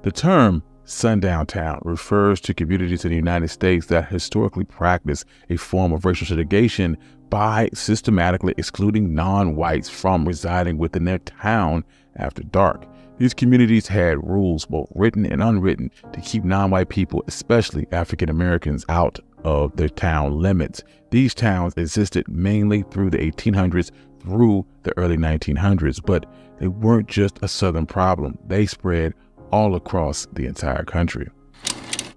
The term sundown town refers to communities in the United States that historically practice a form of racial segregation by systematically excluding non-whites from residing within their town after dark. These communities had rules, both written and unwritten, to keep non-white people, especially African Americans, out of their town limits. These towns existed mainly through the 1800s through the early 1900s, but they weren't just a Southern problem. They spread all across the entire country.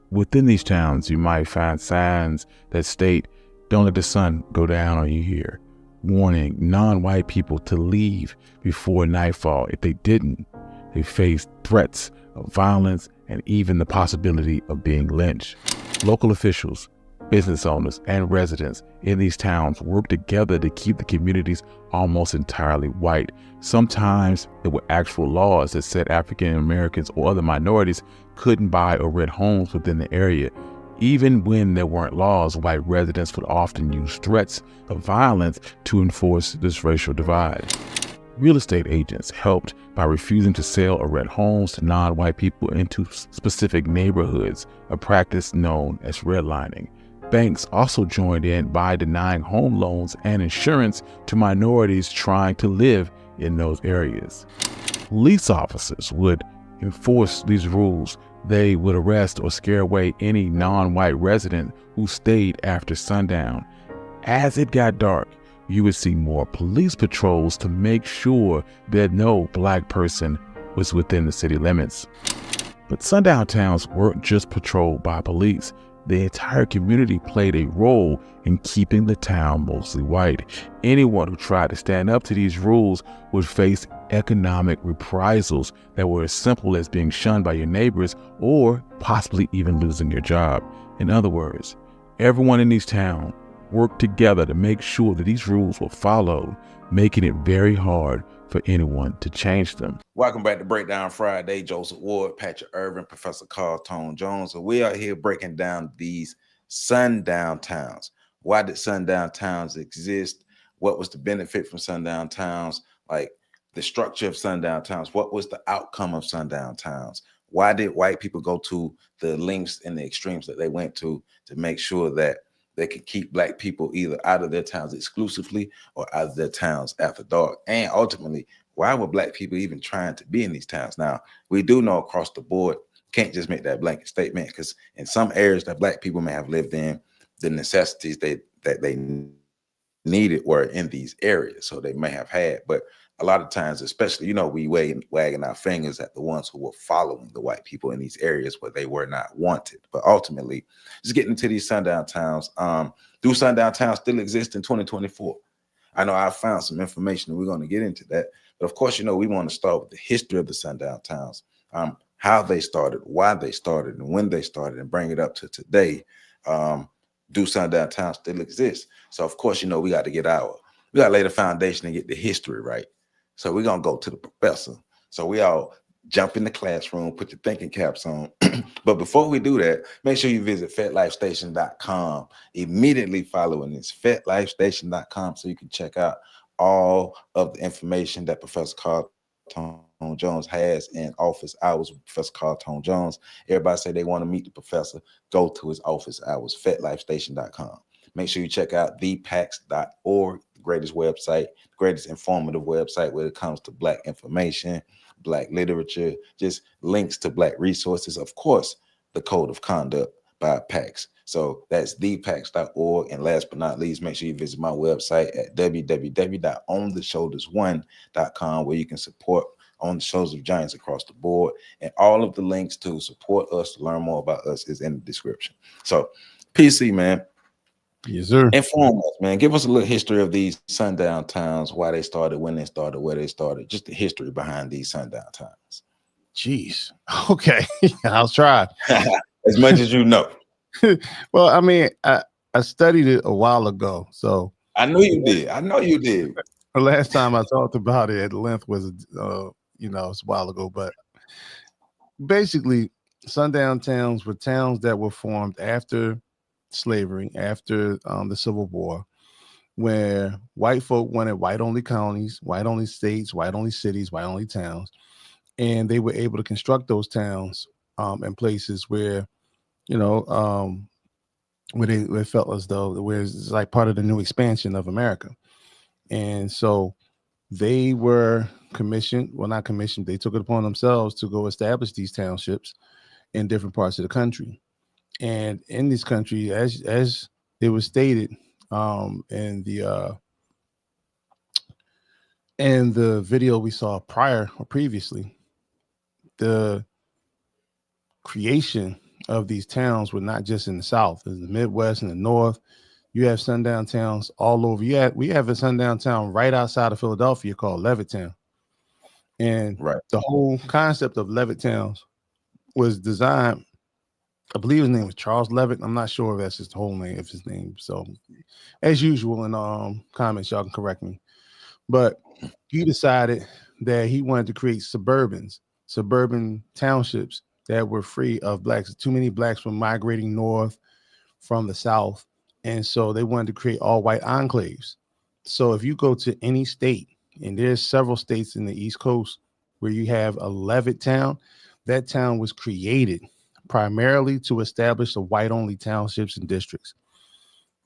Within these towns, you might find signs that state, "Don't let the sun go down on you here," warning non-white people to leave before nightfall. If they didn't, they faced threats of violence and even the possibility of being lynched. Local officials, business owners, and residents in these towns worked together to keep the communities almost entirely white. Sometimes there were actual laws that said African Americans or other minorities couldn't buy or rent homes within the area. Even when there weren't laws, white residents would often use threats of violence to enforce this racial divide. Real estate agents helped by refusing to sell or rent homes to non-white people into specific neighborhoods, a practice known as redlining. Banks also joined in by denying home loans and insurance to minorities trying to live in those areas. Police officers would enforce these rules. They would arrest or scare away any non-white resident who stayed after sundown. As it got dark, you would see more police patrols to make sure that no black person was within the city limits. But sundown towns weren't just patrolled by police. The entire community played a role in keeping the town mostly white. Anyone who tried to stand up to these rules would face economic reprisals that were as simple as being shunned by your neighbors or possibly even losing your job. In other words, everyone in these towns worked together to make sure that these rules were followed, making it very hard for anyone to change them. Welcome back to Breakdown Friday. Joseph Ward, Patrick Irvin, Professor Carl Tone Jones. So we are here breaking down these sundown towns. Why did sundown towns exist? What was the benefit from sundown towns? Like the structure of sundown towns. What was the outcome of sundown towns? Why did white people go to the lengths and the extremes that they went to make sure that they could keep black people either out of their towns exclusively or out of their towns after dark? And ultimately, why were black people even trying to be in these towns? Now, we do know across the board, can't just make that blanket statement, because in some areas that black people may have lived in, the necessities that they needed were in these areas. So they may have had, but a lot of times, especially, we wagging our fingers at the ones who were following the white people in these areas where they were not wanted. But ultimately, just getting into these sundown towns. Do sundown towns still exist in 2024? I know I found some information and we're going to get into that. But of course, we want to start with the history of the sundown towns, how they started, why they started, and when they started, and bring it up to today. Do sundown towns still exist? So of course, we got to lay the foundation and get the history right. So we're going to go to the professor. So we all jump in the classroom, put your thinking caps on. But before we do that, make sure you visit fetlifestation.com. Immediately following this, fetlifestation.com, so you can check out all of the information that Professor Carl Tone Jones has in office hours with Professor Carl Tone Jones. Everybody say they want to meet the professor, go to his office hours, fetlifestation.com. Make sure you check out thepax.org, the greatest website, the greatest informative website when it comes to black information, black literature, just links to black resources. Of course, the code of conduct by PAX. So that's thepax.org. And last but not least, make sure you visit my website at www.ontheshoulders1.com, where you can support On the Shoulders of Giants across the board. And all of the links to support us, to learn more about us, is in the description. So PC, man. Yes, sir. Inform us, man. Give us a little history of these sundown towns, why they started, when they started, where they started, just the history behind these sundown towns. Jeez. Okay. I'll try. As much as you know. Well, I mean, I studied it a while ago. So I know you did. The last time I talked about it at length was, it's a while ago. But basically, sundown towns were towns that were formed after slavery, after the Civil War, where white folk wanted white-only counties, white-only states, white-only cities, white-only towns. and they were able to construct those towns in places where, you know, where they felt as though where it's like part of the new expansion of America. And so they were commissioned, well, not commissioned, they took it upon themselves to go establish these townships in different parts of the country. And in this country, as it was stated in the video we saw prior or previously, the creation of these towns were not just in the South, in the Midwest and the North. You have sundown towns all over. We have a sundown town right outside of Philadelphia called Levittown. And the whole concept of Levittown was designed, I believe his name was Charles Levitt. I'm not sure if that's his whole name, if his name. So as usual in comments, y'all can correct me. But he decided that he wanted to create suburban townships that were free of blacks. Too many blacks were migrating north from the South. And so they wanted to create all white enclaves. So if you go to any state, and there's several states in the East Coast where you have a Levittown, that town was created primarily to establish the white-only townships and districts.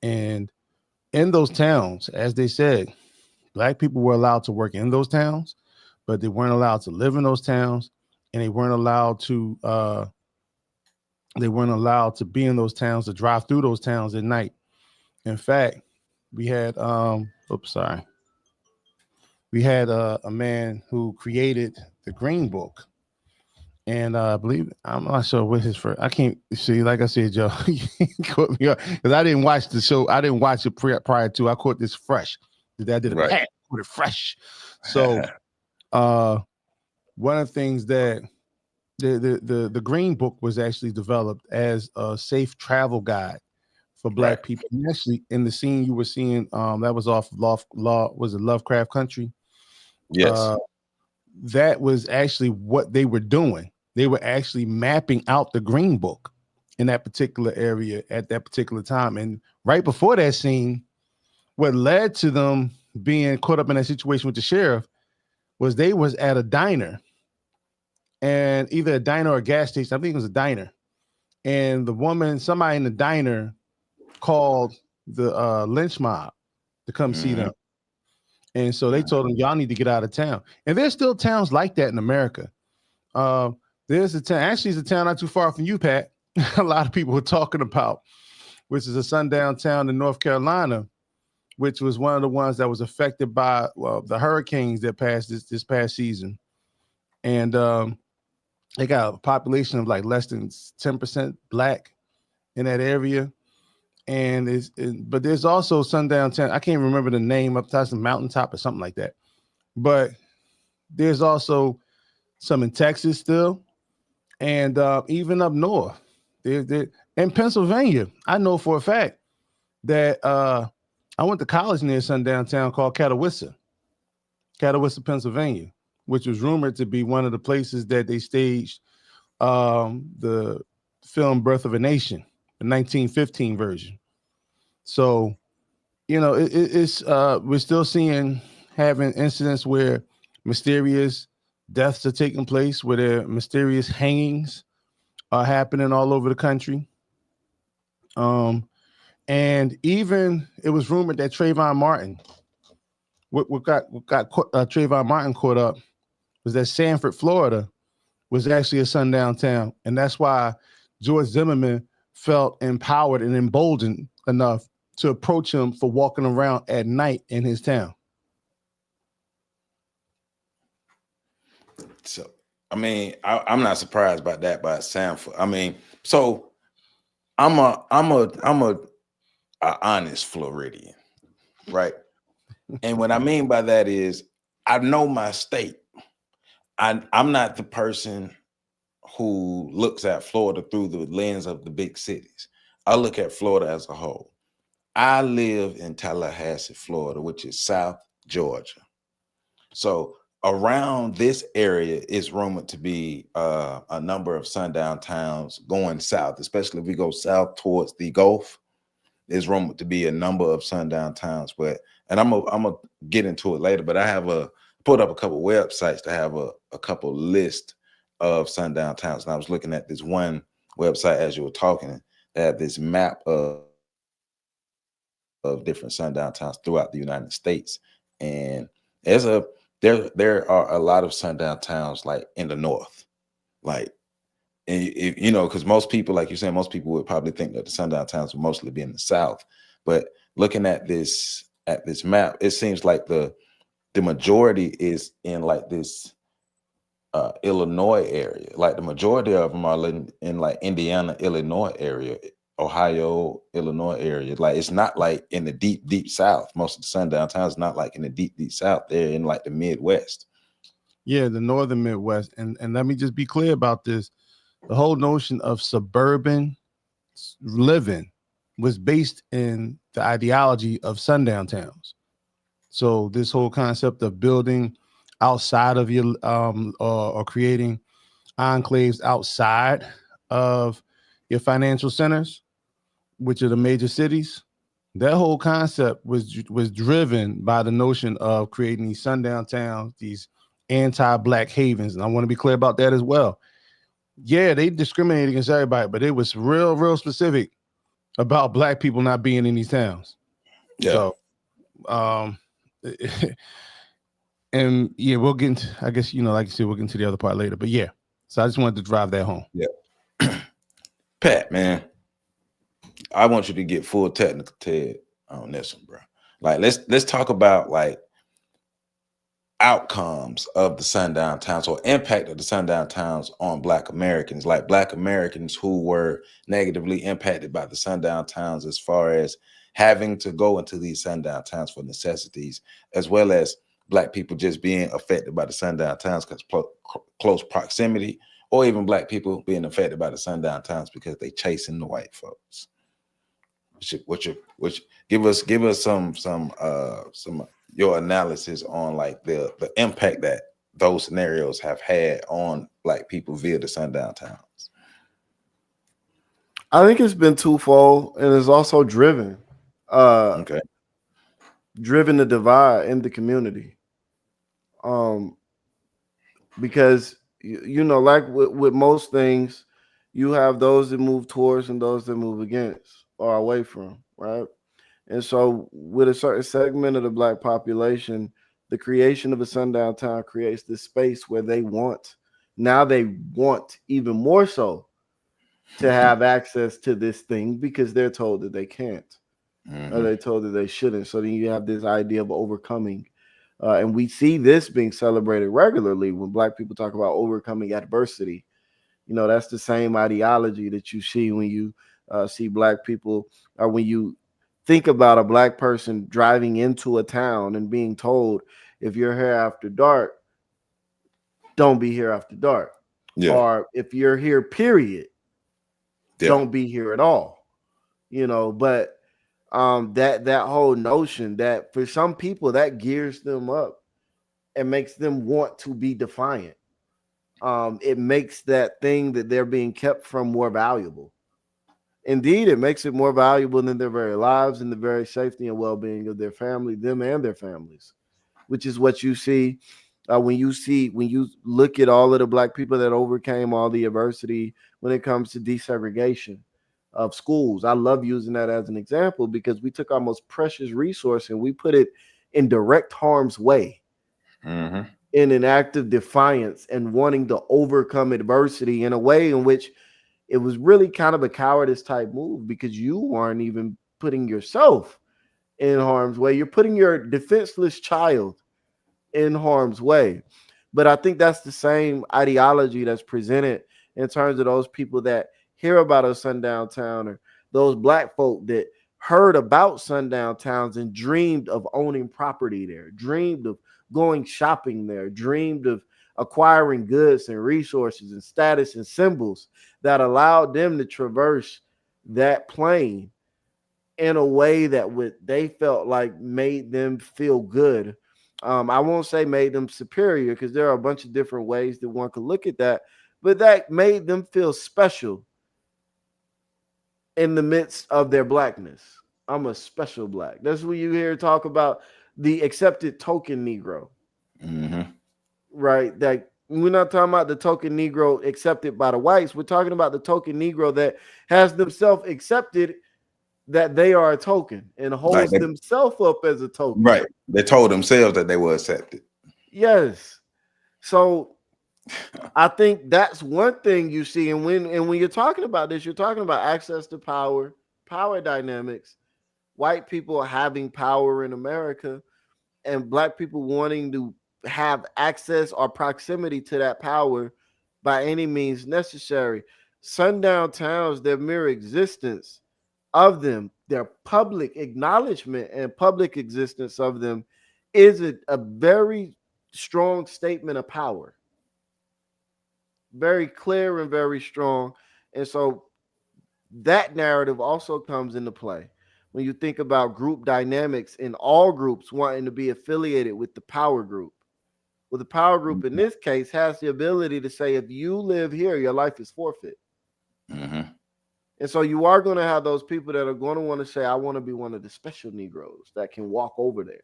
And in those towns, as they said, black people were allowed to work in those towns, but they weren't allowed to live in those towns, and they weren't allowed to be in those towns, to drive through those towns at night. In fact, we had a man who created the Green Book. And I believe, I'm not sure what his first, I can't see, like I said, Joe, caught me up because I didn't watch the show. I didn't watch it prior to. I caught this fresh. I did it right. Caught it fresh. So one of the things that the Green Book was actually developed as a safe travel guide for black people. And actually, in the scene you were seeing, that was off was it Lovecraft Country? Yes. That was actually what they were doing. They were actually mapping out the Green Book in that particular area at that particular time. And right before that scene, what led to them being caught up in that situation with the sheriff was they was at a diner, and either a diner or a gas station. I think it was a diner. And somebody in the diner called the lynch mob to come see them. And so they told them, y'all need to get out of town. And there's still towns like that in America. There's a town, actually it's a town not too far from you, Pat. A lot of people were talking about, which is a sundown town in North Carolina, which was one of the ones that was affected by the hurricanes that passed this past season. And they got a population of like less than 10% black in that area. And but there's also sundown town. I can't remember the name, up top, some mountaintop or something like that. But there's also some in Texas still, and even up north. In Pennsylvania, I know for a fact that I went to college near sundown town called Catawissa, Pennsylvania, which was rumored to be one of the places that they staged the film Birth of a Nation, the 1915 version. So, you know, it's we're still having incidents where mysterious deaths are taking place, where there are mysterious hangings are happening all over the country. And even it was rumored that Trayvon Martin, what got Trayvon Martin caught up was that Sanford, Florida, was actually a sundown town, and that's why George Zimmerman felt empowered and emboldened enough to approach him for walking around at night in his town. So, I mean, I'm not surprised by that by Sanford. I mean, so I'm a honest Floridian, right? And what I mean by that is I know my state. I'm not the person who looks at Florida through the lens of the big cities. I look at Florida as a whole. I live in Tallahassee, Florida, which is South Georgia. So around this area is rumored to be a number of sundown towns going south, especially if we go south towards the Gulf. There's rumored to be a number of sundown towns, and I'm gonna get into it later. But I have a pulled up a couple websites to have a couple list of sundown towns. And I was looking at this one website as you were talking. They have this map of different sundown towns throughout the United States. And there are a lot of sundown towns like in the north. Like, and you know, because most people, like you're saying, most people would probably think that the sundown towns would mostly be in the south. But looking at this map, it seems like the majority is in like this Illinois area. Like the majority of them are in like Indiana, Illinois area, Ohio, Illinois area. Like it's not like in the deep south. Most of the sundown towns not like in the deep south. They're in like the Midwest. Yeah, the northern Midwest. And let me just be clear about this. The whole notion of suburban living was based in the ideology of sundown towns. So this whole concept of building outside of your or creating enclaves outside of your financial centers, which are the major cities, that whole concept was driven by the notion of creating these sundown towns, these anti-black havens. And I want to be clear about that as well. Yeah, they discriminated against everybody, but it was real specific about black people not being in these towns. Yeah. So and yeah, we'll get into, I guess, you know, like you said, we'll get into the other part later. But yeah, so I just wanted to drive that home. Yeah. Pat, man, I want you to get full technical Ted on this one, bro. Like let's talk about like outcomes of the sundown towns or impact of the sundown towns on Black Americans, like Black Americans who were negatively impacted by the sundown towns as far as having to go into these sundown towns for necessities, as well as Black people just being affected by the sundown towns because close proximity, or even Black people being affected by the sundown towns because they chasing the white folks. Which give us some your analysis on like the impact that those scenarios have had on Black people via the sundown towns. I think it's been twofold, and it's also driven the divide in the community. Because you know, like with most things, you have those that move towards and those that move against or away from, right? And so with a certain segment of the Black population, the creation of a sundown town creates this space where they want even more so to have access to this thing because they're told that they can't, or they're told that they shouldn't. So then you have this idea of overcoming. And we see this being celebrated regularly when Black people talk about overcoming adversity. You know, that's the same ideology that you see when you see Black people, or when you think about a Black person driving into a town and being told, if you're here after dark, don't be here after dark. Yeah. Or if you're here, period, don't be here at all. You know, but that whole notion that for some people that gears them up and makes them want to be defiant. It makes that thing that they're being kept from more valuable. Indeed, it makes it more valuable than their very lives and the very safety and well-being of their family, them and their families, which is what you see when you look at all of the Black people that overcame all the adversity when it comes to desegregation of schools. I love using that as an example because we took our most precious resource and we put it in direct harm's way. In an act of defiance and wanting to overcome adversity in a way in which it was really kind of a cowardice type move because you aren't even putting yourself in harm's way. You're putting your defenseless child in harm's way. But I think that's the same ideology that's presented in terms of those people that hear about a sundown town, or those Black folk that heard about sundown towns and dreamed of owning property there, dreamed of going shopping there, dreamed of acquiring goods and resources and status and symbols that allowed them to traverse that plane in a way that they felt like made them feel good. I won't say made them superior because there are a bunch of different ways that one could look at that, but that made them feel special in the midst of their Blackness. I'm a special Black. That's what you hear talk about, the accepted token Negro. Mm-hmm. right? That we're not talking about the token Negro accepted by the whites. We're talking about the token Negro that has themselves accepted that they are a token and holds themselves up as a token. Right. They told themselves that they were accepted. Yes. So I think that's one thing you see. And when you're talking about this, you're talking about access to power, power dynamics, white people having power in America, and black people wanting to have access or proximity to that power by any means necessary. Sundown towns, their mere existence of them, their public acknowledgement and public existence of them is a very strong statement of power. Very clear and very strong. And so that narrative also comes into play when you think about group dynamics in all groups wanting to be affiliated with the power group. Well, the power group in this case has the ability to say, if you live here, your life is forfeit. Mm-hmm. And so you are going to have those people that are going to want to say, I want to be one of the special Negroes that can walk over there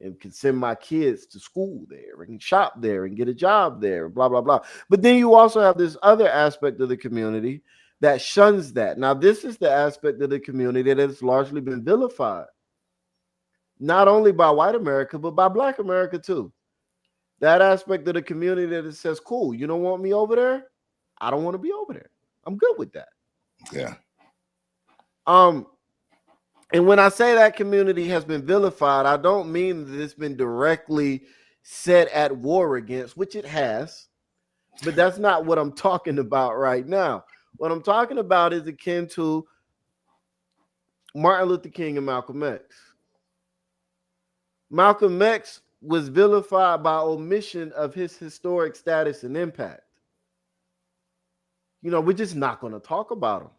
and can send my kids to school there and shop there and get a job there, blah, blah, blah. But then you also have this other aspect of the community that shuns that. Now, this is the aspect of the community that has largely been vilified, not only by white America, but by black America too. That aspect of the community that it says, cool, you don't want me over there? I don't want to be over there. I'm good with that. Yeah. And when I say that community has been vilified, I don't mean that it's been directly set at war against, which it has, but that's not what I'm talking about right now. What I'm talking about is akin to Martin Luther King and Malcolm X. Malcolm X was vilified by omission of his historic status and impact. You know, we're just not going to talk about him.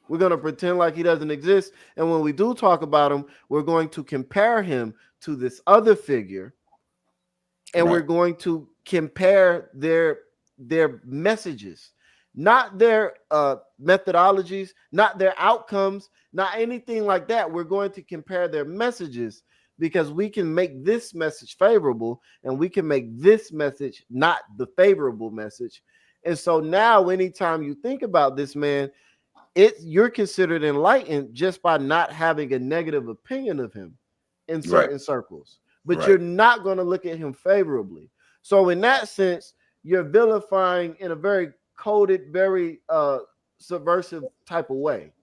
We're going to pretend like he doesn't exist. And when we do talk about him, we're going to compare him to this other figure. And we're going to compare their messages, not their methodologies, not their outcomes, not anything like that. We're going to compare their messages because we can make this message favorable and we can make this message not the favorable message. And so now anytime you think about this man, you're considered enlightened just by not having a negative opinion of him in certain circles, but you're not going to look at him favorably. So in that sense, you're vilifying in a very coded, very subversive type of way,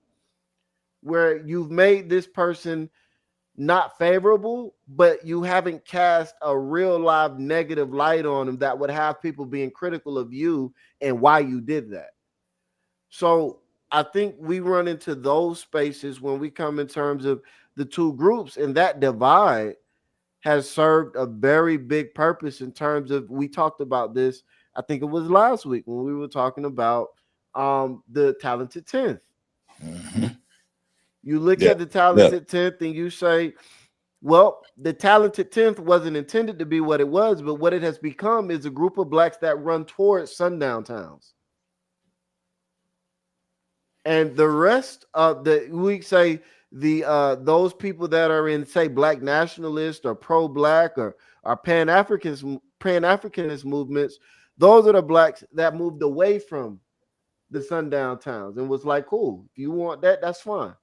where you've made this person not favorable, but you haven't cast a real live negative light on him that would have people being critical of you and why you did that. So I think we run into those spaces when we come in terms of the two groups, and that divide has served a very big purpose in terms of, we talked about this, I think it was last week when we were talking about the talented 10th. Mm-hmm. You look at the talented 10th and you say, well, the talented 10th wasn't intended to be what it was, but what it has become is a group of blacks that run towards sundown towns. And the rest of we say those people that are in, say, black nationalist or pro-black or pan-Africanist movements, those are the blacks that moved away from the sundown towns and was like, cool, if you want that, that's fine.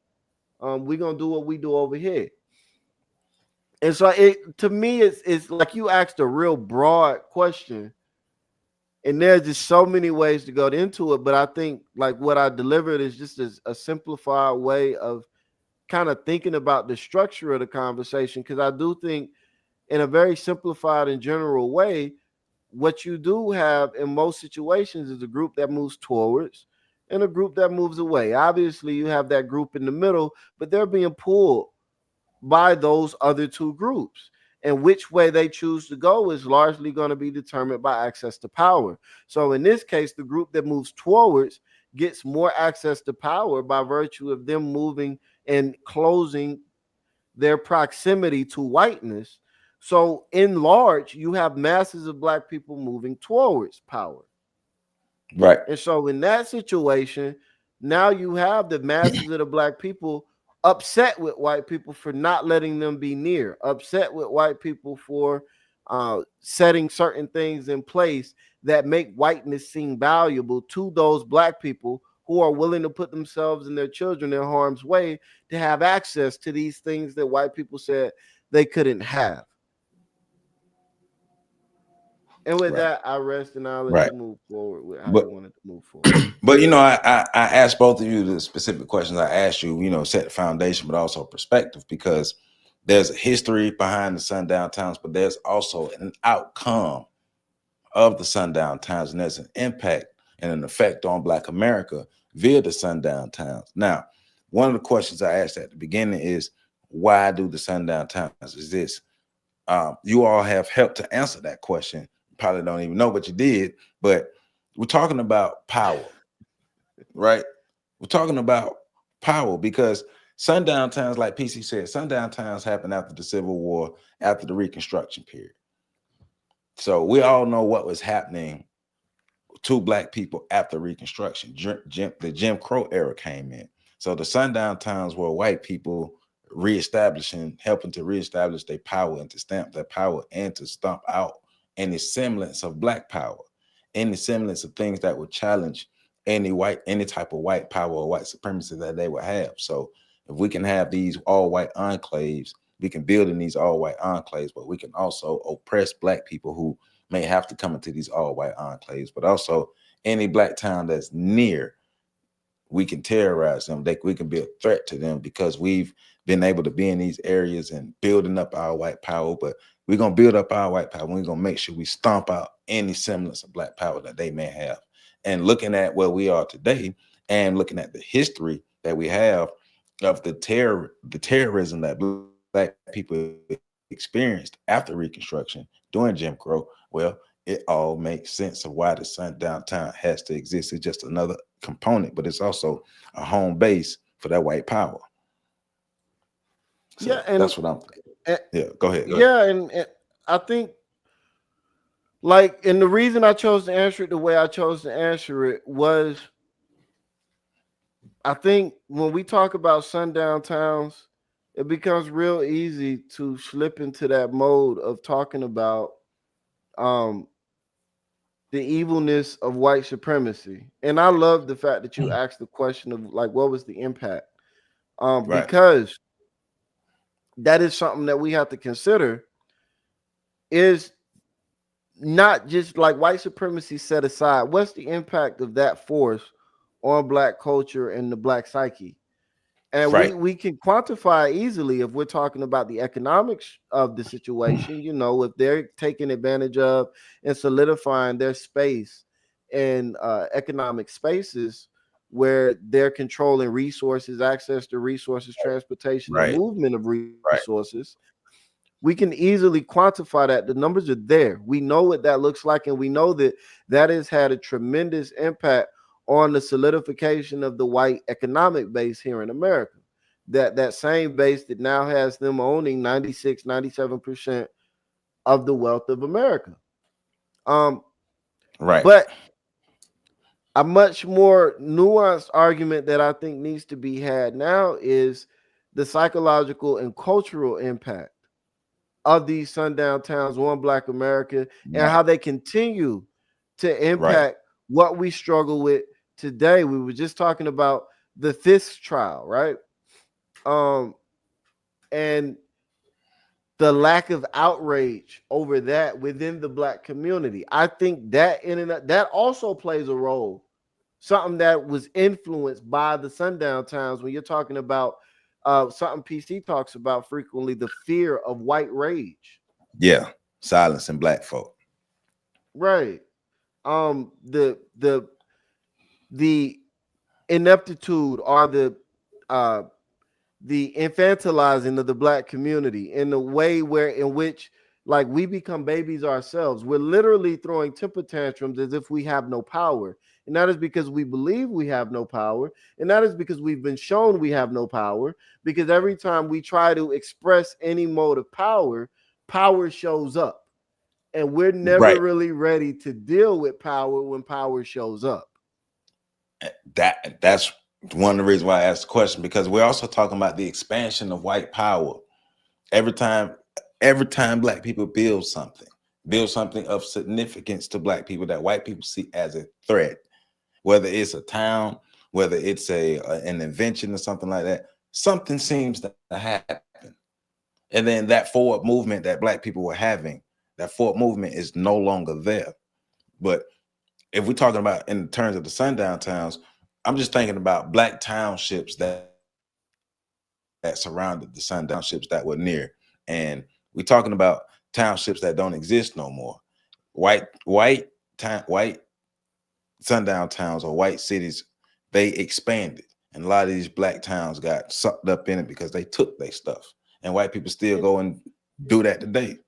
We're gonna do what we do over here. And so to me, it's like you asked a real broad question. And there's just so many ways to go into it. But I think like what I delivered is just a simplified way of kind of thinking about the structure of the conversation. Because I do think in a very simplified and general way, what you do have in most situations is a group that moves towards and a group that moves away. Obviously, you have that group in the middle, but they're being pulled by those other two groups. And which way they choose to go is largely going to be determined by access to power. So in this case, the group that moves towards gets more access to power by virtue of them moving and closing their proximity to whiteness. So in large, you have masses of black people moving towards power. Right. And so in that situation, now you have the masses of the black people upset with white people for not letting them be near, upset with white people for setting certain things in place that make whiteness seem valuable to those black people who are willing to put themselves and their children in harm's way to have access to these things that white people said they couldn't have. And with that, I rest, and I'll let you move forward with how you wanted to move forward. But I asked both of you the specific questions I asked you, set the foundation, but also perspective, because there's a history behind the sundown towns, but there's also an outcome of the sundown towns, and there's an impact and an effect on Black America via the sundown towns. Now, one of the questions I asked at the beginning is, why do the sundown towns exist? You all have helped to answer that question. Probably don't even know what you did, but we're talking about power, right? We're talking about power because sundown towns, like PC said, sundown towns happened after the Civil War, after the Reconstruction period. So we all know what was happening to Black people after Reconstruction. The Jim Crow era came in. So the sundown towns were white people helping to reestablish their power and to stamp their power and to stomp out any semblance of Black power, any semblance of things that would challenge any type of white power or white supremacy that they would have. So if we can have these all white enclaves, we can build in these all white enclaves, but we can also oppress Black people who may have to come into these all white enclaves, but also any Black town that's near, we can terrorize them. We can be a threat to them because we've been able to be in these areas and building up our white power, but we're going to build up our white power. We're going to make sure we stomp out any semblance of Black power that they may have. And looking at where we are today and looking at the history that we have of the terrorism that Black people experienced after Reconstruction during Jim Crow, well, it all makes sense of why the sundown town has to exist. It's just another component, but it's also a home base for that white power. So yeah, and that's what I'm thinking. Yeah, go ahead. And I think, and the reason I chose to answer it the way I chose to answer it was, I think when we talk about sundown towns, it becomes real easy to slip into that mode of talking about the evilness of white supremacy. And I love the fact that you asked the question of what was the impact? Because that is something that we have to consider, is not just white supremacy set aside. What's the impact of that force on Black culture and the Black psyche? And we can quantify easily if we're talking about the economics of the situation, if they're taking advantage of and solidifying their space in economic spaces where they're controlling resources, access to resources, transportation, and movement of resources. We can easily quantify that. The numbers are there. We know what that looks like, and we know that has had a tremendous impact on the solidification of the white economic base here in America. That same base that now has them owning 96, 97% of the wealth of America. But a much more nuanced argument that I think needs to be had now is the psychological and cultural impact of these sundown towns on Black America and how they continue to impact what we struggle with today. We were just talking about the Fisk trial, right? And the lack of outrage over that within the Black community. I think that that also plays a role, something that was influenced by the sundown towns. When you're talking about something PC talks about frequently, the fear of white rage. Yeah, silencing Black folk. Right. The ineptitude or the infantilizing of the Black community in the way in which we become babies ourselves. We're literally throwing temper tantrums as if we have no power. And that is because we believe we have no power. And that is because we've been shown we have no power. Because every time we try to express any mode of power, power shows up. And we're never really ready to deal with power when power shows up. That's one of the reasons why I asked the question, because we're also talking about the expansion of white power. Every time Black people build something, build something of significance to black people that white people see as a threat, whether it's a town, whether it's an invention or something like that. Something seems to happen. And then that forward movement that black people were having, that forward movement is no longer there. But if we're talking about in terms of the sundown towns, I'm just thinking about black townships that surrounded the sundown ships that were near. And we're talking about townships that don't exist no more. White sundown towns or white cities, they expanded. And a lot of these black towns got sucked up in it because they took their stuff. And white people still go and do that today.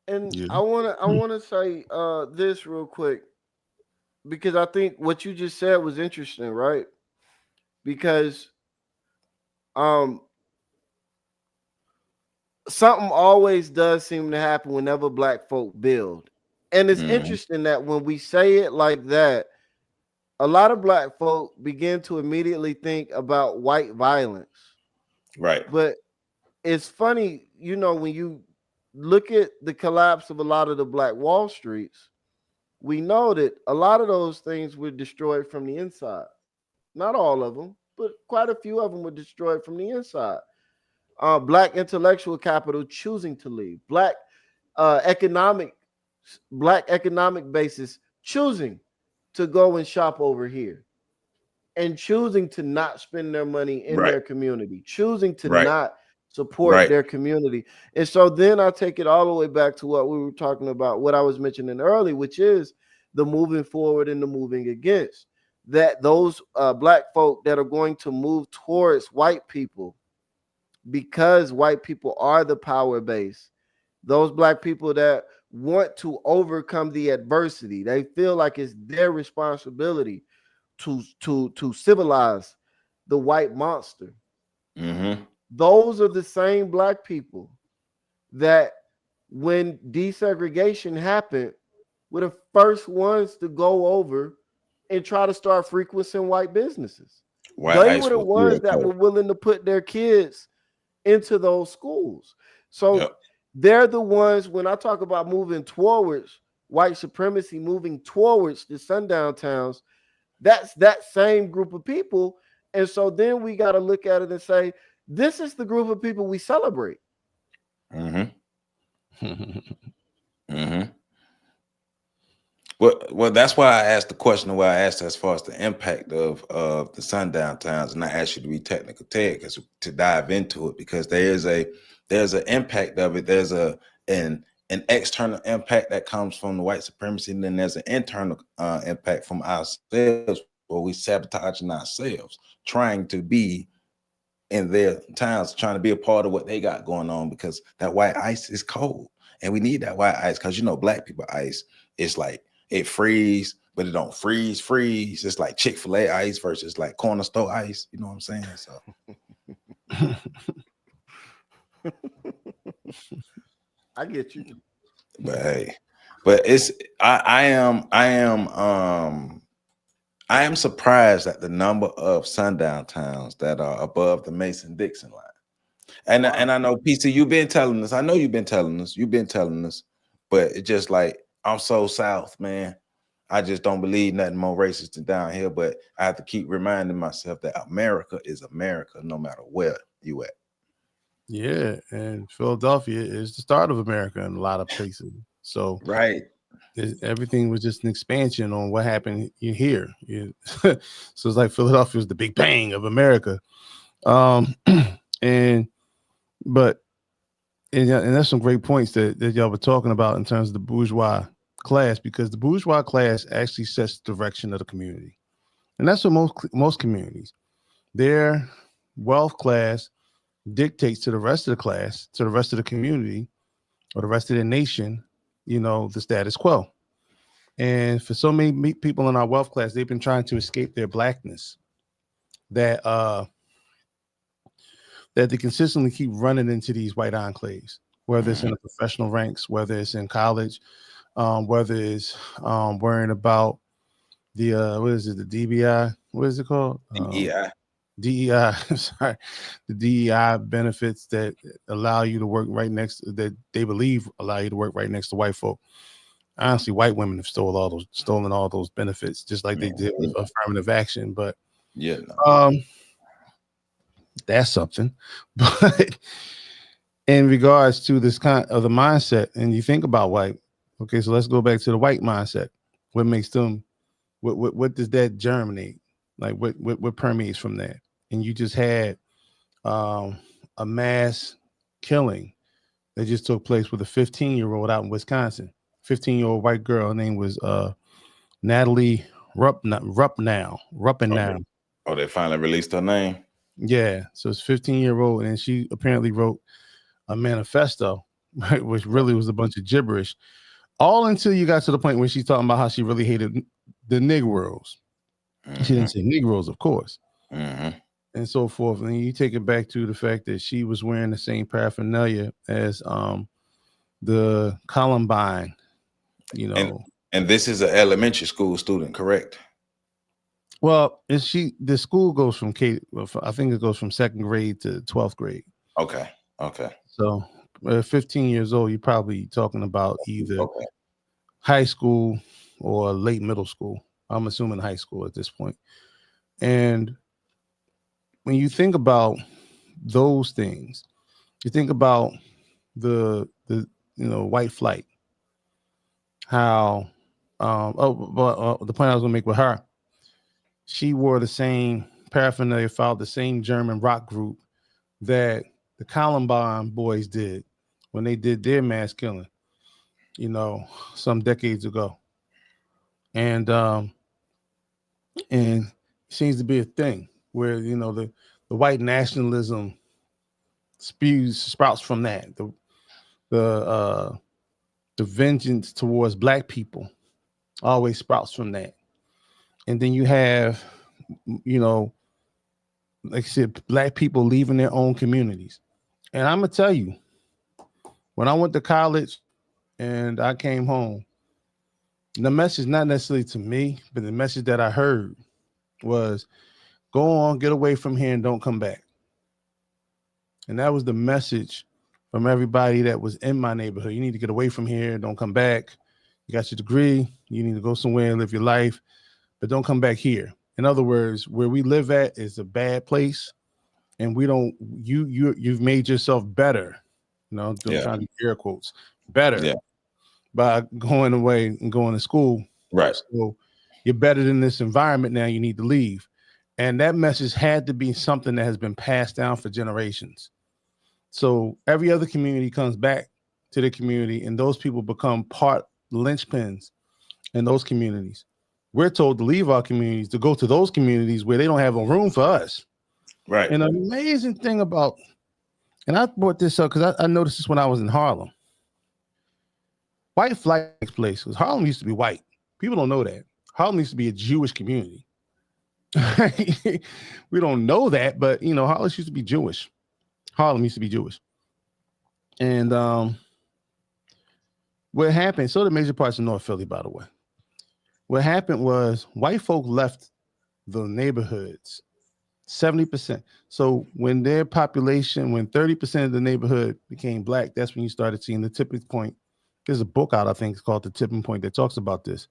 And I wanna say this real quick, because I think what you just said was interesting, right? Because something always does seem to happen whenever black folk build. And it's interesting that when we say it like that, a lot of black folk begin to immediately think about white violence. Right. But it's funny, you know, when you look at the collapse of a lot of the Black Wall Streets, we know that a lot of those things were destroyed from the inside. Not all of them, but quite a few of them were destroyed from the inside. Black intellectual capital choosing to leave. Black economic basis choosing to go and shop over here, and choosing to not spend their money in their community, choosing to not support their community. And so then I take it all the way back to what we were talking about, what I was mentioning early, which is the moving forward and the moving against. That those black folk that are going to move towards white people, because white people are the power base, those black people that want to overcome the adversity, they feel like it's their responsibility to civilize the white monster. Those are the same black people that when desegregation happened were the first ones to go over and try to start frequenting white businesses. They were the ones that were willing to put their kids into those schools. So they're the ones, when I talk about moving towards white supremacy, moving towards the sundown towns, that's that same group of people. And so then we got to look at it and say, this is the group of people we celebrate. Well, that's why I asked the question the way I asked as far as the impact of the sundown towns, and I asked you to be technical, Ted, because to dive into it, because there's an impact of it. There's an external impact that comes from the white supremacy, and then there's an internal impact from ourselves, where we sabotaging ourselves, trying to be in their towns, trying to be a part of what they got going on, because that white ice is cold, and we need that white ice, because black people ice, it's like it freeze, but it don't freeze. It's like Chick-fil-A ice versus like corner store ice. You know what I'm saying? So I get you. But hey, it's I am surprised at the number of sundown towns that are above the Mason-Dixon line. And I know, PC, you've been telling us. I know you've been telling us. But it's just like, I'm so south, man. I just don't believe nothing more racist than down here. But I have to keep reminding myself that America is America, no matter where you at. Yeah, and Philadelphia is the start of America in a lot of places. So everything was just an expansion on what happened here. So it's like Philadelphia was the big bang of America. And that's some great points that y'all were talking about in terms of the bourgeois class, because the bourgeois class actually sets the direction of the community. And that's what most communities, their wealth class dictates to the rest of the class, to the rest of the community, or the rest of the nation, the status quo. And for so many people in our wealth class, they've been trying to escape their blackness, that they consistently keep running into these white enclaves, whether it's in the professional ranks, whether it's in college, whether it's worrying about the what is it, the DBI? What is it called? DEI. DEI, sorry, the DEI benefits that allow you to work right next, that they believe allow you to work right next to white folk. Honestly, white women have stolen all those benefits, just like they did with affirmative action. But Yeah, no. That's something. But in regards to this kind of the mindset, and you think about white, okay, so let's go back to the white mindset. What makes them? What does that germinate? Like what permeates from that? And you just had a mass killing that just took place with a 15-year-old out in Wisconsin. 15-year-old white girl. Her name was Natalie Ruppenow. Okay. Oh, they finally released her name. Yeah, so it's 15-year-old, and she apparently wrote a manifesto, right, which really was a bunch of gibberish. All until you got to the point where she's talking about how she really hated the Negroes. She didn't say Negroes, of course, and so forth. And you take it back to the fact that she was wearing the same paraphernalia as the Columbine, you know. And this is an elementary school student, correct? Well, the school goes from I think it goes from 2nd grade to 12th grade. Okay. So 15 years old, you're probably talking about either high school or late middle school. I'm assuming high school at this point. And when you think about those things, you think about the white flight, how the point I was gonna make with her, she wore the same paraphernalia, followed the same German rock group that the Columbine boys did when they did their mass killing, some decades ago. And it seems to be a thing where, the white nationalism sprouts from that. The vengeance towards black people always sprouts from that. And then you have, like I said, black people leaving their own communities. And I'm going to tell you, when I went to college and I came home, the message, not necessarily to me, but the message that I heard was, go on, get away from here and don't come back. And that was the message from everybody that was in my neighborhood. You need to get away from here and don't come back. You got your degree. You need to go somewhere and live your life, but don't come back here. In other words, where we live at is a bad place, and you've made yourself better. Trying to do air quotes, better by going away and going to school. Right. So you're better than this environment now. You need to leave. And that message had to be something that has been passed down for generations. So every other community comes back to the community, and those people become part linchpins in those communities. We're told to leave our communities to go to those communities where they don't have a room for us. Right. And an amazing thing about, and I brought this up because I noticed this when I was in Harlem. White flight takes place because Harlem used to be white. People don't know that. Harlem used to be a Jewish community. We don't know that, but Harlem used to be Jewish. Harlem used to be Jewish. And what happened, so the major parts of North Philly, by the way. What happened was white folk left the neighborhoods, 70%. So when their population, when 30% of the neighborhood became black, that's when you started seeing the tipping point. There's a book out, I think it's called The Tipping Point, that talks about this.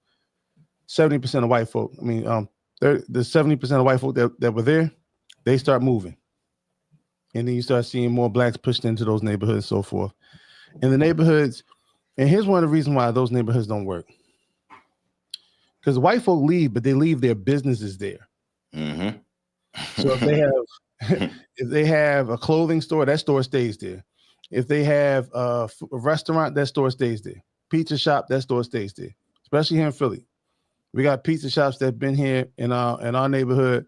70% of white folk, the 70% of white folk that were there, they start moving. And then you start seeing more blacks pushed into those neighborhoods and so forth. And the neighborhoods, and here's one of the reasons why those neighborhoods don't work. Because white folk leave, but they leave their businesses there. Mm-hmm. So if they have a clothing store, that store stays there. If they have a restaurant, that store stays there. Pizza shop, that store stays there. Especially here in Philly, we got pizza shops that've been here in our neighborhood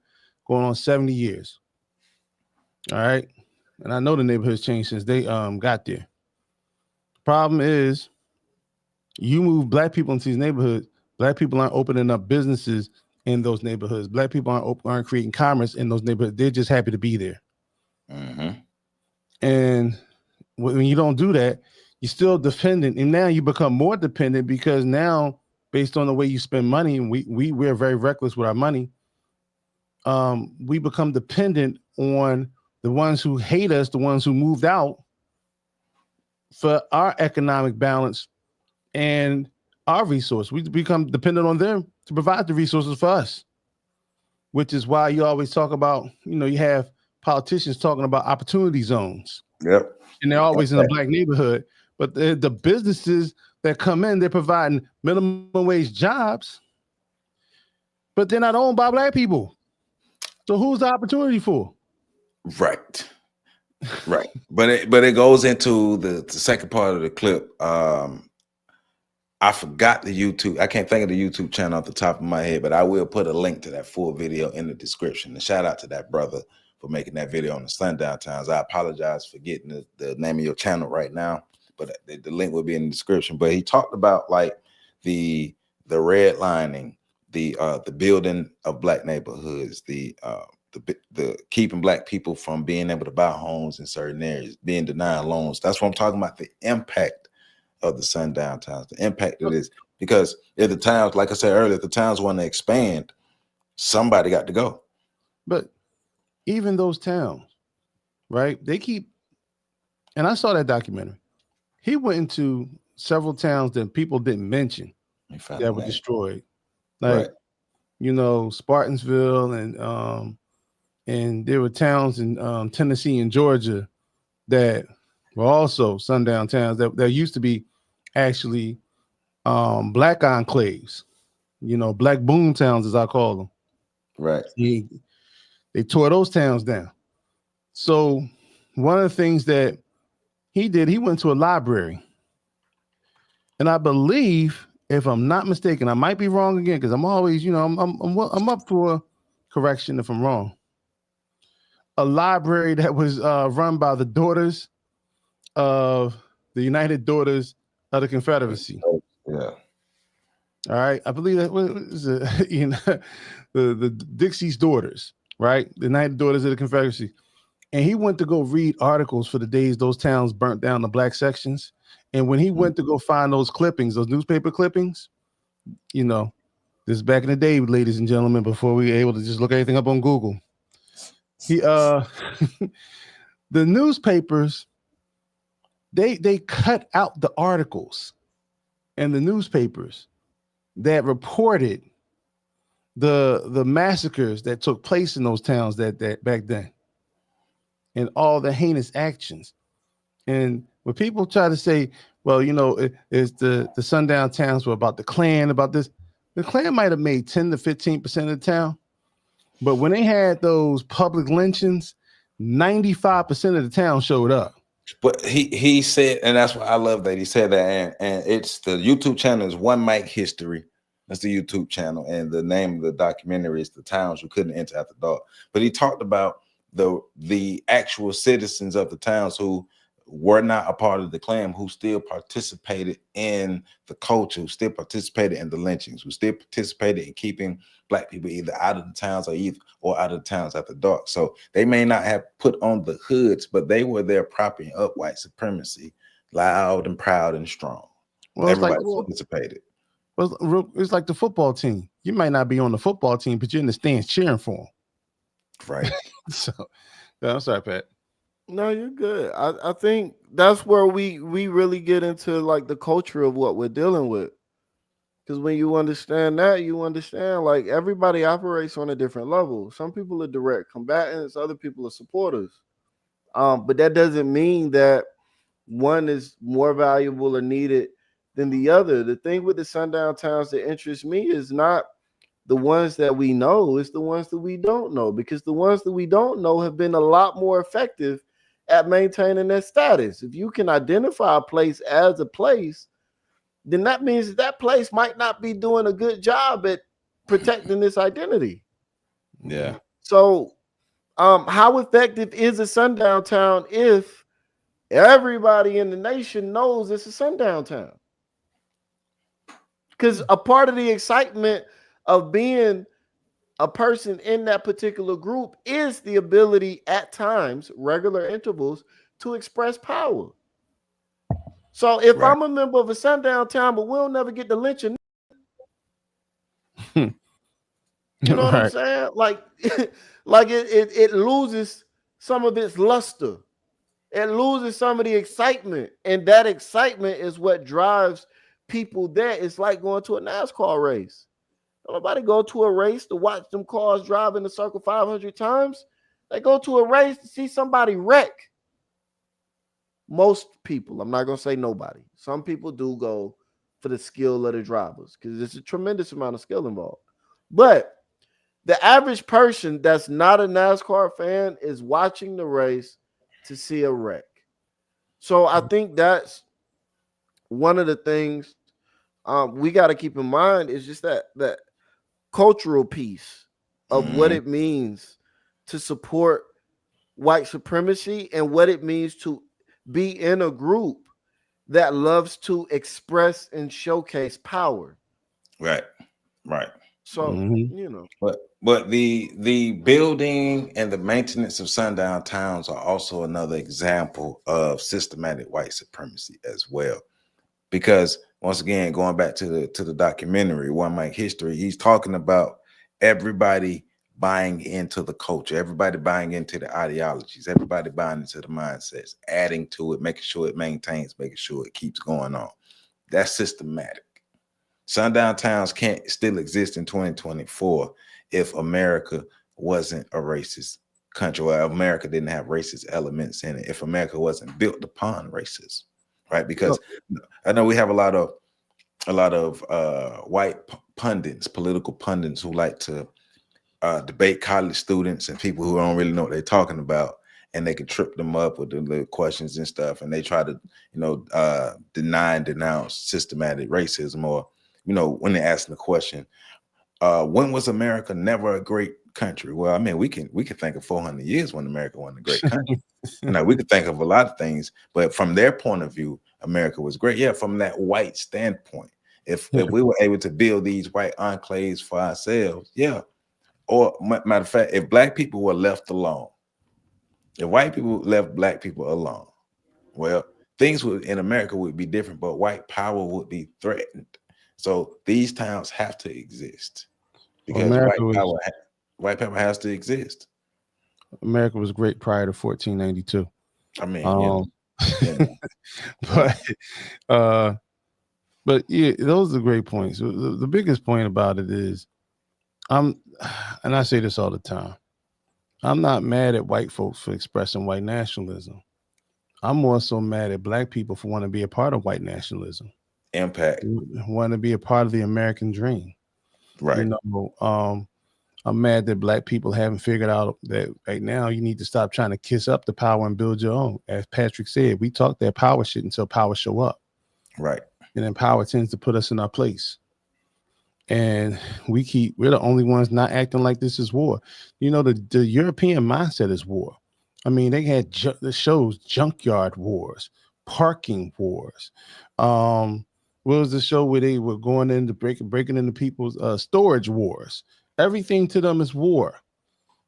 going on 70 years. All right, and I know the neighborhood's changed since they got there. Problem is, you move black people into these neighborhoods. Black people aren't opening up businesses in those neighborhoods. Black people aren't creating commerce in those neighborhoods. They're just happy to be there. Mm-hmm. And when you don't do that, you're still dependent. And now you become more dependent because now, based on the way you spend money, and we're very reckless with our money. we become dependent on the ones who hate us, the ones who moved out, for our economic balance and our resource. We become dependent on them to provide the resources for us, which is why you always talk about, you have politicians talking about opportunity zones. Yep. And they're always in a black neighborhood. But the businesses that come in, they're providing minimum wage jobs, but they're not owned by black people. So who's the opportunity for? Right. Right. But it goes into the second part of the clip. I forgot the YouTube. I can't think of the YouTube channel off the top of my head, but I will put a link to that full video in the description. And shout out to that brother for making that video on the Sundown Towns. I apologize for getting the name of your channel right now, but the link will be in the description. But he talked about like the redlining, the building of black neighborhoods, the keeping black people from being able to buy homes in certain areas, being denied loans. That's what I'm talking about, the impact of the Sundown Towns, the impact it is. Because if the towns, like I said earlier, if the towns want to expand, somebody got to go. But even those towns, right? They keep, and I saw that documentary. He went into several towns that people didn't mention that were destroyed. Like, Spartansville, and there were towns in Tennessee and Georgia that were also sundown towns that used to be actually black enclaves, black boom towns, as I call them. Right. They tore those towns down. So one of the things that he did, he went to a library. And I believe, if I'm not mistaken, I might be wrong again, because I'm always, I'm up for correction if I'm wrong. A library that was run by the daughters of the United Daughters of the Confederacy. Yeah. All right. I believe that was the Dixie's daughters, right? The United Daughters of the Confederacy. And he went to go read articles for the days those towns burnt down the black sections. And when he went to go find those clippings, those newspaper clippings, this is back in the day, ladies and gentlemen, before we were able to just look everything up on Google. The newspapers, they cut out the articles and the newspapers that reported the massacres that took place in those towns that back then, and all the heinous actions. And when people try to say, well, it's the sundown towns were about the Klan, about this, the Klan might have made 10 to 15% of the town. But when they had those public lynchings, 95% of the town showed up. But he said, and that's why I love that he said that. And it's the YouTube channel is One Mic History. That's the YouTube channel. And the name of the documentary is The Towns You Couldn't Enter After Dark. But he talked about the actual citizens of the towns who were not a part of the Klan, who still participated in the culture, who still participated in the lynchings, who still participated in keeping black people either out of the towns or out of the towns after dark. So they may not have put on the hoods, but they were there propping up white supremacy, loud and proud and strong. Well, everybody participated. Well, it's like the football team. You might not be on the football team, but you're in the stands cheering for them. Right. So, I'm sorry, Pat. No, you're good. I think that's where we really get into like the culture of what we're dealing with. Because when you understand that, you understand like everybody operates on a different level. Some people are direct combatants, other people are supporters. But that doesn't mean that one is more valuable or needed than the other. The thing with the sundown towns that interests me is not the ones that we know, it's the ones that we don't know, because the ones that we don't know have been a lot more effective at maintaining their status. If you can identify a place as a place, then that means that place might not be doing a good job at protecting this identity. Yeah. So how effective is a sundown town if everybody in the nation knows it's a sundown town? Because a part of the excitement of being a person in that particular group is the ability at times, regular intervals, to express power. So if I'm a member of a sundown town, but we'll never get the lynching, You know what I'm Right. saying? Like, like it loses some of its luster. It loses some of the excitement. And that excitement is what drives people there. It's like going to a NASCAR race. Nobody go to a race to watch them cars drive in the circle 500 times. They go to a race to see somebody wreck. Most people, I'm not going to say nobody. Some people do go for the skill of the drivers because there's a tremendous amount of skill involved. But the average person that's not a NASCAR fan is watching the race to see a wreck. So I think that's one of the things we got to keep in mind is just that cultural piece of what it means to support white supremacy and what it means to be in a group that loves to express and showcase power. Right. So, Mhm. But the building and the maintenance of sundown towns are also another example of systematic white supremacy as well. Because once again, going back to the documentary, One Mike History, he's talking about everybody buying into the culture, everybody buying into the ideologies, everybody buying into the mindsets, adding to it, making sure it maintains, making sure it keeps going on. That's systematic. Sundown towns can't still exist in 2024 if America wasn't a racist country, or America didn't have racist elements in it, if America wasn't built upon racism, right? Because I know we have a lot of white pundits, political pundits who like to debate college students and people who don't really know what they're talking about, and they can trip them up with the little questions and stuff, and they try to, deny and denounce systematic racism, or, when they're asking the question, when was America never a great country? Well, I mean, we can think of 400 years when America wasn't a great country. We could think of a lot of things, but from their point of view, America was great. Yeah, from that white standpoint, if we were able to build these white enclaves for ourselves, yeah. Or matter of fact, if black people were left alone, if white people left black people alone, well, things in America would be different, but white power would be threatened. So these towns have to exist because white power has to exist. America was great prior to 1492. I mean, but yeah, those are great points. The biggest point about it is, and I say this all the time, I'm not mad at white folks for expressing white nationalism. I'm more so mad at black people for wanting to be a part of white nationalism. Impact. Want to be a part of the American dream. Right. I'm mad that black people haven't figured out that right now you need to stop trying to kiss up the power and build your own. As Patrick said, we talk that power shit until power show up. Right. And then power tends to put us in our place. And we're the only ones not acting like this is war. The European mindset is war. I mean, they had the shows Junkyard Wars, Parking Wars. What was the show where they were going into breaking into people's storage wars? Everything to them is war.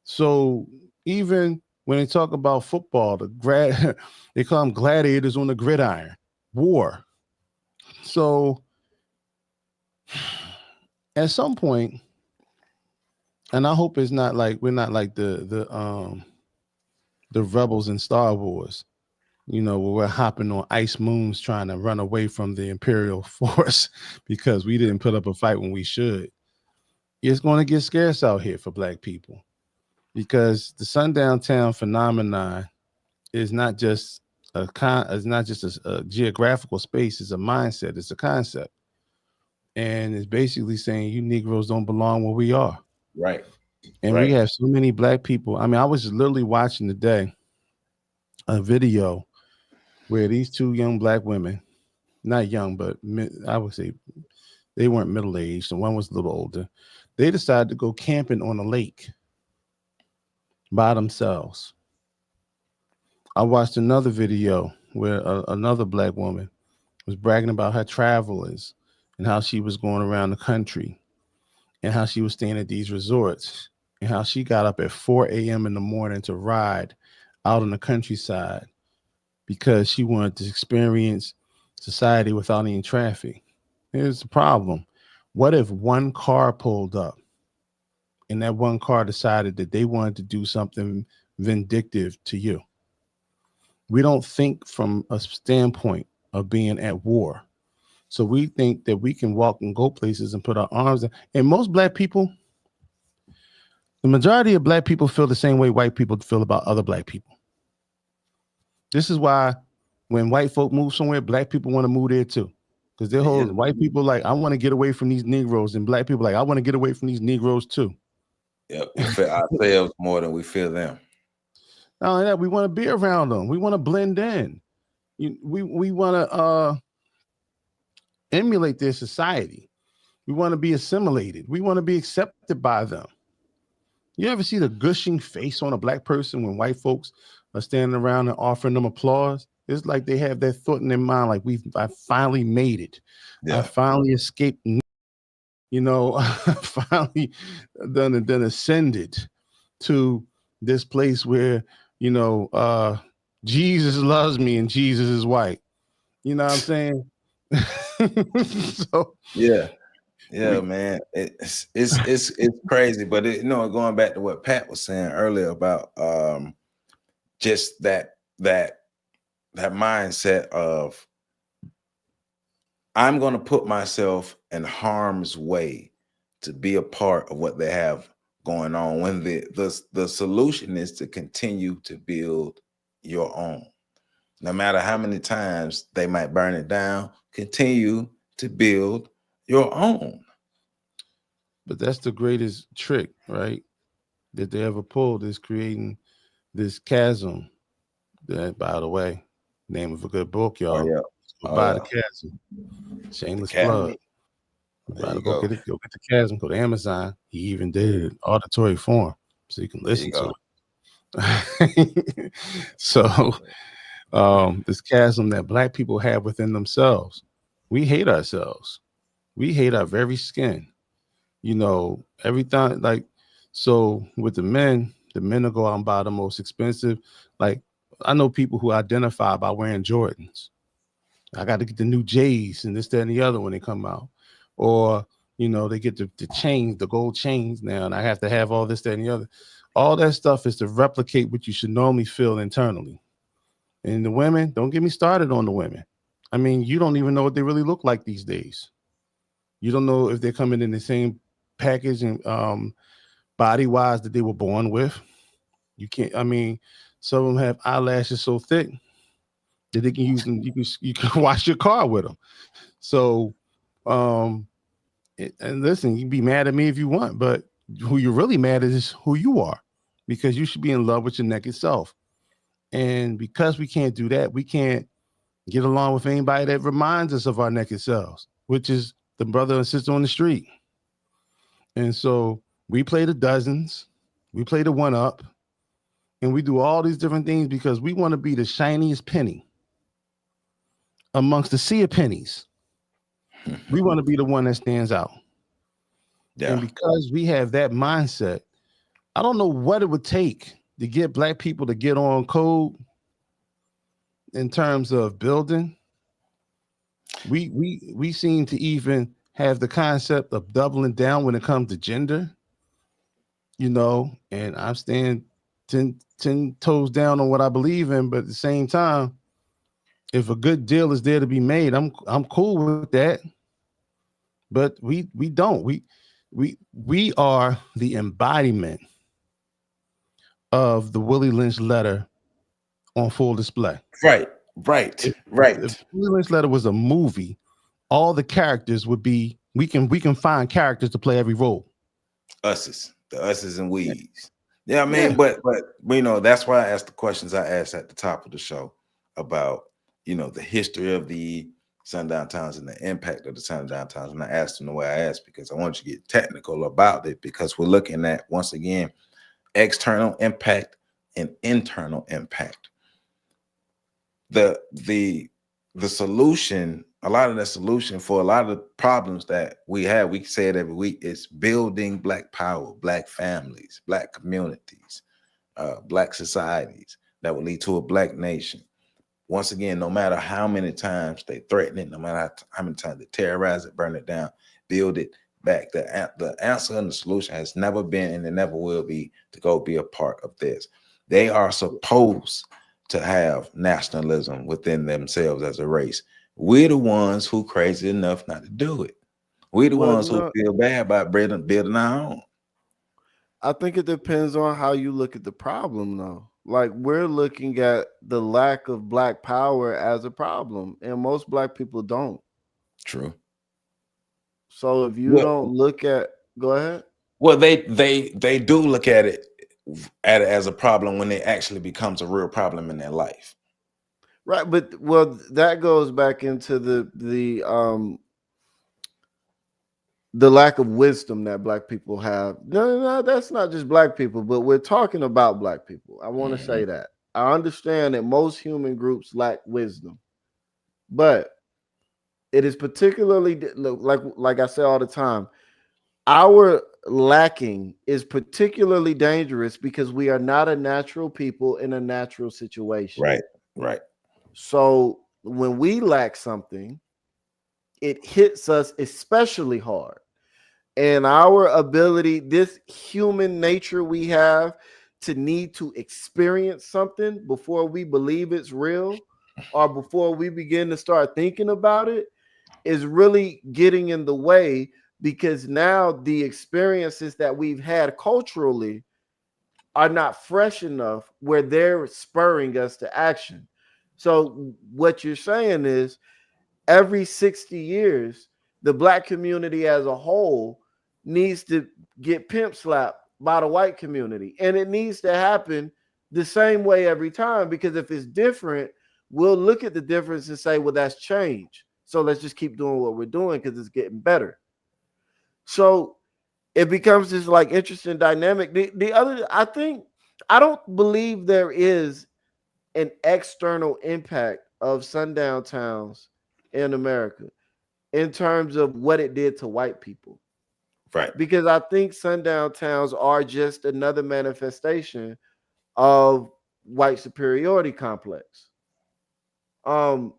So even when they talk about football, they call them gladiators on the gridiron. War. So at some point, and I hope it's not like we're not like the rebels in Star Wars, where we're hopping on ice moons trying to run away from the Imperial force because we didn't put up a fight when we should. It's going to get scarce out here for black people because the sundown town phenomenon is not just a geographical space; it's a mindset, it's a concept. And it's basically saying you Negroes don't belong where we are. Right. And we have so many black people. I mean, I was literally watching today a video where these two young black women, not young, but I would say they weren't middle-aged, and one was a little older. They decided to go camping on a lake by themselves. I watched another video where another black woman was bragging about her travels and how she was going around the country and how she was staying at these resorts and how she got up at 4 a.m. in the morning to ride out in the countryside because she wanted to experience society without any traffic. Here's the problem. What if one car pulled up and that one car decided that they wanted to do something vindictive to you. We don't think from a standpoint of being at war. So we think that we can walk and go places and put our arms in. And most black people, the majority of black people feel the same way white people feel about other black people. This is why when white folk move somewhere, black people want to move there too. Because they hold white people like, I want to get away from these Negroes, and black people like, I want to get away from these Negroes too. Yep, we feel ourselves more than we feel them. Not only that, we want to be around them. We want to blend in. We want to emulate their society. We want to be assimilated. We want to be accepted by them. You ever see the gushing face on a black person when white folks are standing around and offering them applause? It's like they have that thought in their mind, like I finally made it. Yeah. I finally escaped. You know, I finally done ascended to this place where, you know, Jesus loves me and Jesus is white. You know what I'm saying? So yeah, man, it's crazy, but you know, going back to what Pat was saying earlier about just that mindset of I'm going to put myself in harm's way to be a part of what they have going on, when the solution is to continue to build your own. No matter how many times they might burn it down, continue to build your own. But that's the greatest trick, right, that they ever pulled, is creating this chasm. That, by the way, name of a good book, y'all. Buy the Chasm. Shameless plug. Go get the Chasm. Go to Amazon. He even did it auditory form, so you can listen to it. So, this chasm that black people have within themselves, we hate ourselves. We hate our very skin. You know, every time, like, so with the men will go out and buy the most expensive. Like, I know people who identify by wearing Jordans. I got to get the new J's and this, that, and the other when they come out. Or, you know, they get the chains, the gold chains now, and I have to have all this, that, and the other. All that stuff is to replicate what you should normally feel internally. And the women, don't get me started on the women. I mean, you don't even know what they really look like these days. You don't know if they're coming in the same package and body-wise that they were born with. You can't, I mean, some of them have eyelashes so thick that they can use them. You can wash your car with them. So, and listen, you can be mad at me if you want, but who you're really mad at is who you are, because you should be in love with your naked self. And because we can't do that, we can't get along with anybody that reminds us of our naked selves, which is the brother and sister on the street. And so we play the dozens, we play the one up, and we do all these different things because we want to be the shiniest penny amongst the sea of pennies. We want to be the one that stands out. Yeah. And because we have that mindset, I don't know what it would take to get black people to get on code in terms of building. We seem to even have the concept of doubling down when it comes to gender, you know, and I'm staying 10 toes down on what I believe in, but at the same time, if a good deal is there to be made, I'm cool with that. But we don't. We are the embodiment of the Willie Lynch letter on full display. Right. If Willie Lynch letter was a movie, all the characters would be, we can find characters to play every role. The us's and we's. Yeah, I mean, but you know, that's why I asked the questions I asked at the top of the show about, you know, the history of the sundown towns and the impact of the sundown towns. And I asked them the way I asked because I want you to get technical about it, because we're looking at, once again, external impact and internal impact. The solution, a lot of the solution for a lot of the problems that we have, we say it every week, is building Black power, Black families, Black communities, Black societies that will lead to a Black nation. Once again, no matter how many times they threaten it, no matter how many times they terrorize it, burn it down, build it, back. The answer and the solution has never been, and it never will be, to go be a part of this. They are supposed to have nationalism within themselves as a race. We're the ones who crazy enough not to do it. We're the ones who feel bad about building our own. I think it depends on how you look at the problem, though. Like, we're looking at the lack of black power as a problem, and most black people don't. True. So if you don't look at, go ahead. Well, they do look at it as a problem when it actually becomes a real problem in their life. Right, but that goes back into the lack of wisdom that black people have. No, that's not just black people, but we're talking about black people. I want to say that. I understand that most human groups lack wisdom, but it is particularly, like I say all the time, our lacking is particularly dangerous because we are not a natural people in a natural situation. Right. So when we lack something, it hits us especially hard. And our ability, this human nature we have to need to experience something before we believe it's real, or before we begin to start thinking about it, is really getting in the way, because now the experiences that we've had culturally are not fresh enough where they're spurring us to action. So what you're saying is, every 60 years, the black community as a whole needs to get pimp slapped by the white community. And it needs to happen the same way every time, because if it's different, we'll look at the difference and say, well, that's change. So let's just keep doing what we're doing because it's getting better. So it becomes this like interesting dynamic. The other, I don't believe there is an external impact of sundown towns in America in terms of what it did to white people. Right. Because I think sundown towns are just another manifestation of white superiority complex. I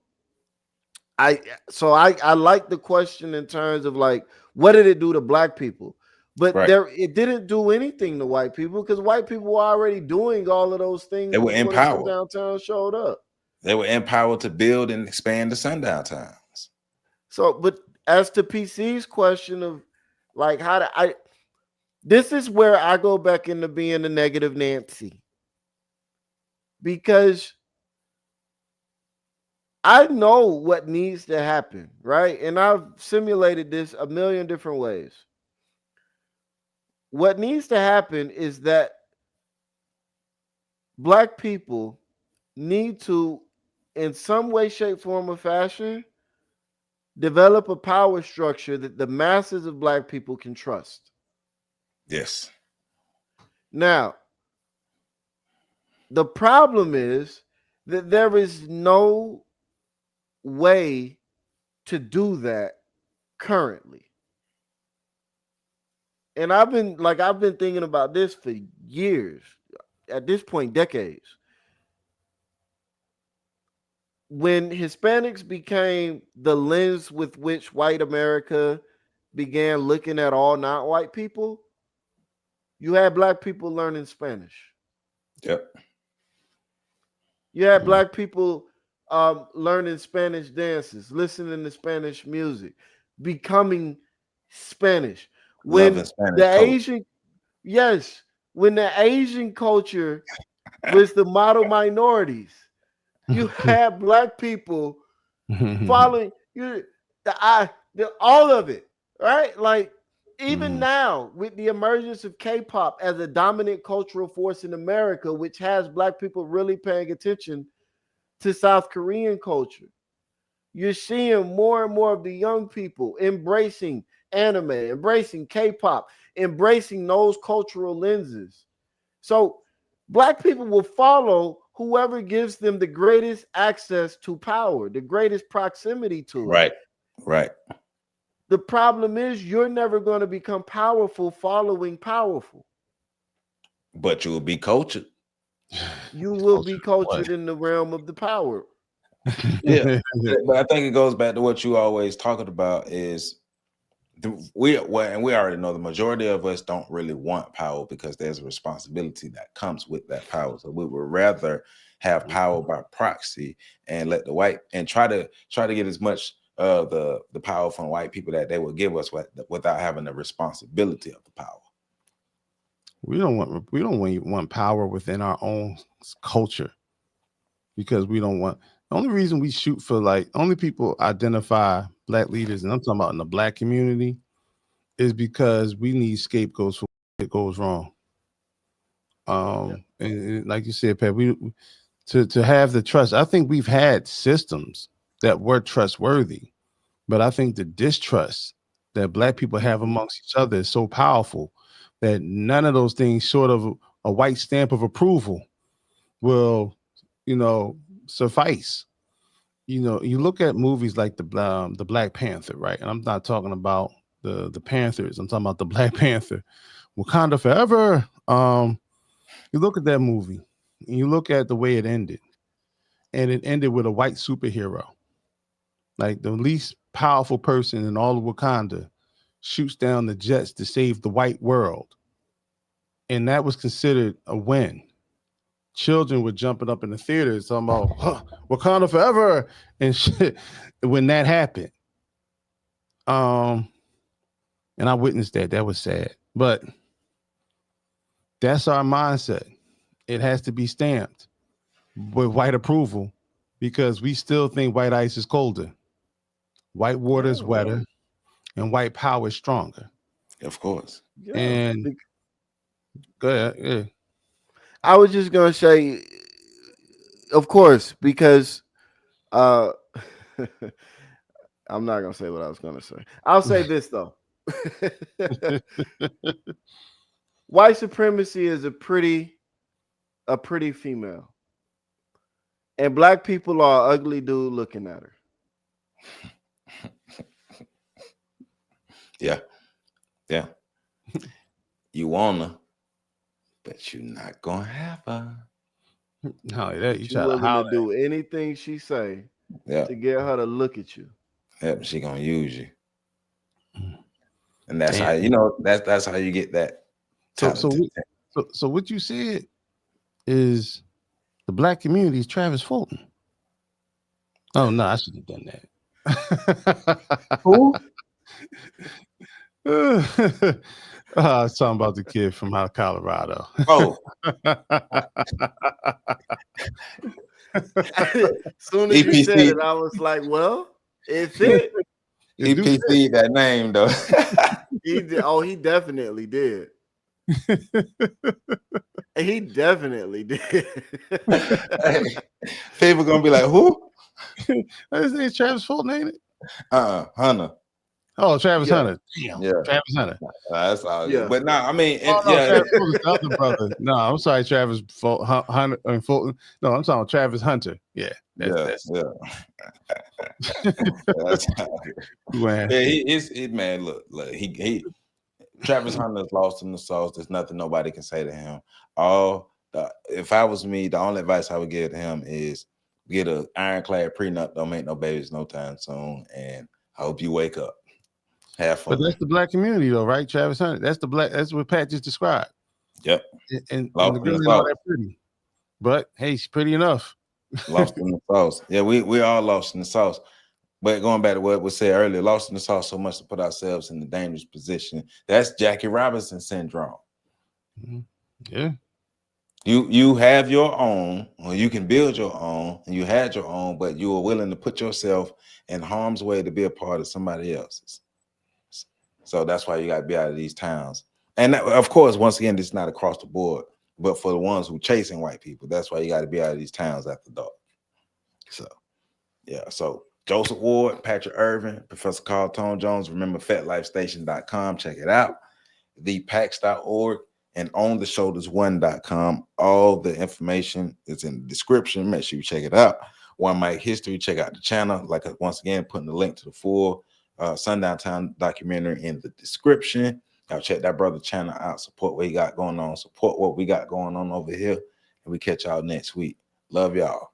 like the question in terms of like, what did it do to black people? But it didn't do anything to white people, because white people were already doing all of those things. They were empowered. Sundown towns showed up. They were empowered to build and expand the sundown towns. So, but as to PC's question of like, this is where I go back into being the negative Nancy, because I know what needs to happen, right? And I've simulated this a million different ways. What needs to happen is that black people need to, in some way, shape, form, or fashion, develop a power structure that the masses of black people can trust. Yes. Now, the problem is that there is no way to do that currently. And I've been thinking about this for years, at this point, decades. When Hispanics became the lens with which white America began looking at all non-white people, you had black people learning Spanish. Yep. You had black people learning Spanish dances, listening to Spanish music, becoming Spanish. When the Asian culture was the model minorities, you had black people following all of it, right? Like, even now, with the emergence of K-pop as a dominant cultural force in America, which has black people really paying attention to South Korean culture, you're seeing more and more of the young people embracing anime, embracing K-pop, embracing those cultural lenses. So black people will follow whoever gives them the greatest access to power, the greatest proximity to it. Right. The problem is, you're never going to become powerful following powerful. But you will be cultured. You will be cultured in the realm of the power. Yeah. But I think it goes back to what you always talking about, is we already know the majority of us don't really want power because there's a responsibility that comes with that power. So we would rather have power by proxy and let the white and try to get as much of the power from white people that they will give us without having the responsibility of the power. We don't want power within our own culture, because we don't want. The only reason we shoot for, like, only people identify black leaders, and I'm talking about in the black community, is because we need scapegoats for when it goes wrong. And like you said, Pat, to have the trust. I think we've had systems that were trustworthy, but I think the distrust that black people have amongst each other is so powerful that none of those things, short of a white stamp of approval, will, suffice. You look at movies like the Black Panther, right? And I'm not talking about the Panthers. I'm talking about the Black Panther, Wakanda Forever. You look at that movie, and you look at the way it ended, and it ended with a white superhero, like the least powerful person in all of Wakanda, shoots down the jets to save the white world, and that was considered a win. Children were jumping up in the theaters talking about Wakanda Forever and shit when that happened. And I witnessed that. That was sad. But that's our mindset. It has to be stamped with white approval because we still think white ice is colder, white water is wetter, and white power is stronger. Of course. Yeah. And go ahead. Yeah. I was just gonna say, of course, because I'm not gonna say what I was gonna say. I'll say this though. White supremacy is a pretty female, and black people are ugly dude looking at her. Yeah. You wanna, but you're not gonna have her. No, that you willing to do anything she say to get her to look at you. Yep, she gonna use you, and that's how that's how you get that. So what you said is the black community is Travis Fulton. Oh no, I should have done that. Who? I was talking about the kid from out of Colorado. Oh. Soon as you said it, I was like, well, it's it. He PC'd that name though. He did. Oh, he definitely did. He definitely did. Hey, people gonna be like, who? His name's Travis Fulton, ain't it? Hunter. Oh, Travis Hunter. Damn. Yeah. Travis Hunter. That's all. Yeah. But no, I mean, Travis Fulton's the other brother. No, I'm sorry, Travis Hunter and Fulton. No, I'm talking Travis Hunter. Yeah. That's man. Look, he Travis Hunter is lost in the sauce. There's nothing nobody can say to him. If I was me, the only advice I would give to him is get an ironclad prenup. Don't make no babies no time soon, and I hope you wake up. Have fun. But that's the black community, though, right? Travis Hunter. That's what Pat just described. Yep. And the girl is not that pretty, but hey, she's pretty enough. Lost in the sauce. Yeah, we all lost in the sauce. But going back to what was said earlier, lost in the sauce so much to put ourselves in a dangerous position. That's Jackie Robinson syndrome. Mm-hmm. Yeah. You have your own, or you can build your own, and you had your own, but you were willing to put yourself in harm's way to be a part of somebody else's. So that's why you got to be out of these towns. And that, of course, once again, this is not across the board, but for the ones who chasing white people, that's why you got to be out of these towns after dark. So, yeah. So Joseph Ward, Patrick Irvin, Professor Carl Tone Jones. Remember, FetLifeStation.com. Check it out. ThePax.org and OnTheShoulders1.com. All the information is in the description. Make sure you check it out. One Mic History. Check out the channel. Like, once again, putting the link to the full Sundown Town documentary in the description. Y'all check that brother channel out. Support what he got going on. Support what we got going on over here. And we catch y'all next week. Love y'all.